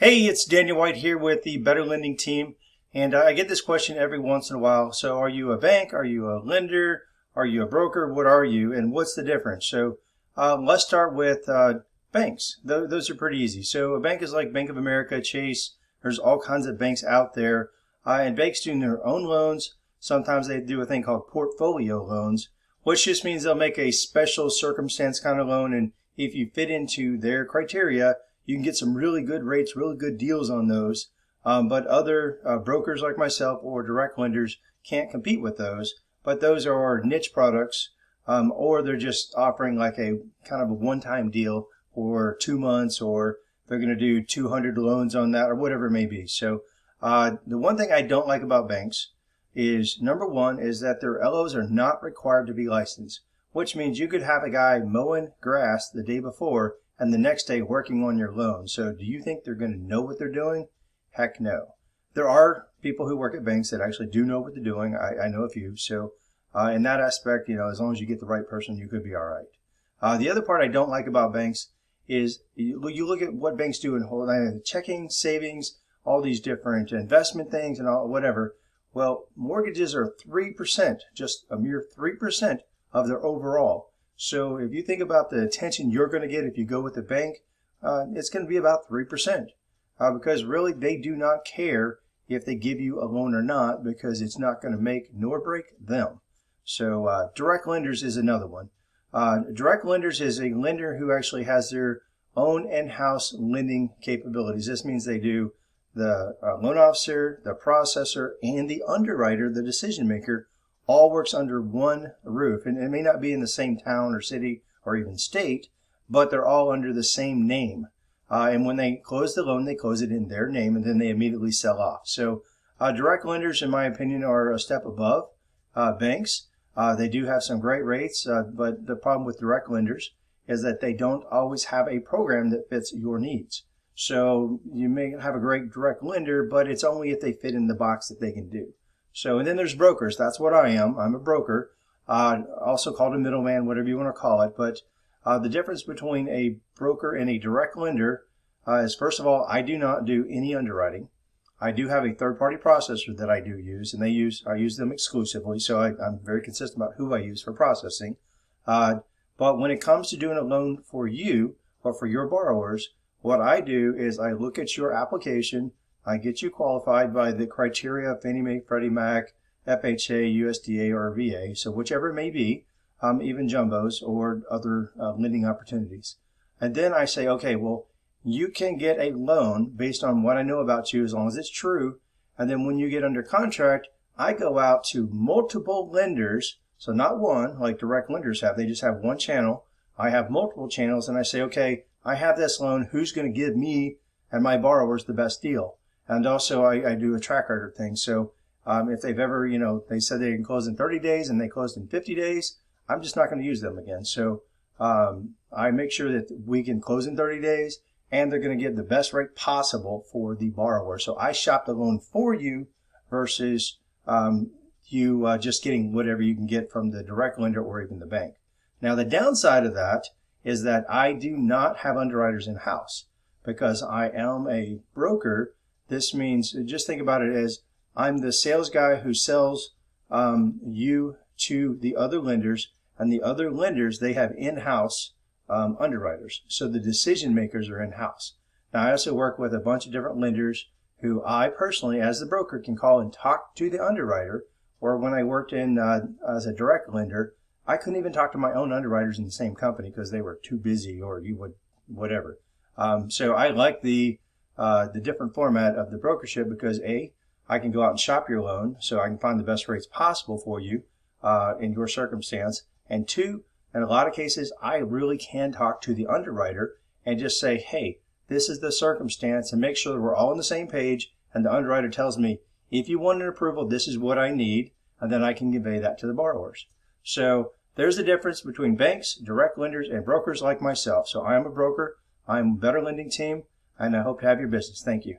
Hey, it's Daniel White here with the Better Lending team. And I get this question every once in a while. So are you a bank? Are you a lender? Are you a broker? What are you? And what's the difference? So let's start with banks. Those are pretty easy. So a bank is like Bank of America, Chase. There's all kinds of banks out there. And banks do their own loans. Sometimes they do a thing called portfolio loans, which just means they'll make a special circumstance kind of loan. And if you fit into their criteria, you can get some really good rates, really good deals on those. But other brokers like myself or direct lenders can't compete with those. But those are niche products, or they're just offering like a kind of a one-time deal for 2 months, or they're going to do 200 loans on that, or whatever it may be. So the one thing I don't like about banks is, number one, is that their LOs are not required to be licensed, which means you could have a guy mowing grass the day before and the next day working on your loan. So do you think they're going to know what they're doing? Heck no. There are people who work at banks that actually do know what they're doing. I know a few. So in that aspect, as long as you get the right person, you could be all right. The other part I don't like about banks is you look at what banks do in whole checking, savings, all these different investment things and all whatever. Well, mortgages are 3%, just a mere 3% of their overall. So if you think about the attention you're going to get if you go with the bank, it's going to be about 3%. Because really they do not care if they give you a loan or not, because it's not going to make nor break them. So direct lenders is another one. Direct lenders is a lender who actually has their own in-house lending capabilities. This means they do the loan officer, the processor, and the underwriter, the decision maker, all works under one roof. And it may not be in the same town or city or even state, but they're all under the same name. And when they close the loan, they close it in their name, and then they immediately sell off. So direct lenders, in my opinion, are a step above banks. They do have some great rates, but the problem with direct lenders is that they don't always have a program that fits your needs. So you may have a great direct lender, but it's only if they fit in the box that they can do. So, and then there's brokers. That's what I am. I'm a broker, also called a middleman, whatever you want to call it. But the difference between a broker and a direct lender is, first of all, I do not do any underwriting. I do have a third-party processor that I do use, and I use them exclusively. So I'm very consistent about who I use for processing. But when it comes to doing a loan for you or for your borrowers, what I do is I look at your application. I get you qualified by the criteria of Fannie Mae, Freddie Mac, FHA, USDA, or VA, so whichever it may be, even jumbos or other lending opportunities. And then I say, okay, well, you can get a loan based on what I know about you as long as it's true. And then when you get under contract, I go out to multiple lenders, so not one like direct lenders have. They just have one channel. I have multiple channels, and I say, okay, I have this loan. Who's going to give me and my borrowers the best deal? And also I do a track record thing. So if they've ever, they said they can close in 30 days and they closed in 50 days, I'm just not going to use them again. So I make sure that we can close in 30 days and they're going to get the best rate possible for the borrower. So I shop the loan for you versus you just getting whatever you can get from the direct lender or even the bank. Now, the downside of that is that I do not have underwriters in-house because I am a broker. This means, just think about it as I'm the sales guy who sells you to the other lenders, and the other lenders, they have in-house underwriters. So the decision makers are in-house. Now, I also work with a bunch of different lenders who I personally, as the broker, can call and talk to the underwriter. Or when I worked in as a direct lender, I couldn't even talk to my own underwriters in the same company because they were too busy, or you would whatever. So I like the different format of the brokership because A, I can go out and shop your loan so I can find the best rates possible for you in your circumstance. And two, in a lot of cases, I really can talk to the underwriter and just say, hey, this is the circumstance, and make sure that we're all on the same page. And the underwriter tells me, if you want an approval, this is what I need, and then I can convey that to the borrowers. So there's the difference between banks, direct lenders, and brokers like myself. So I am a broker. I'm a Better Lending team, and I hope to have your business. Thank you.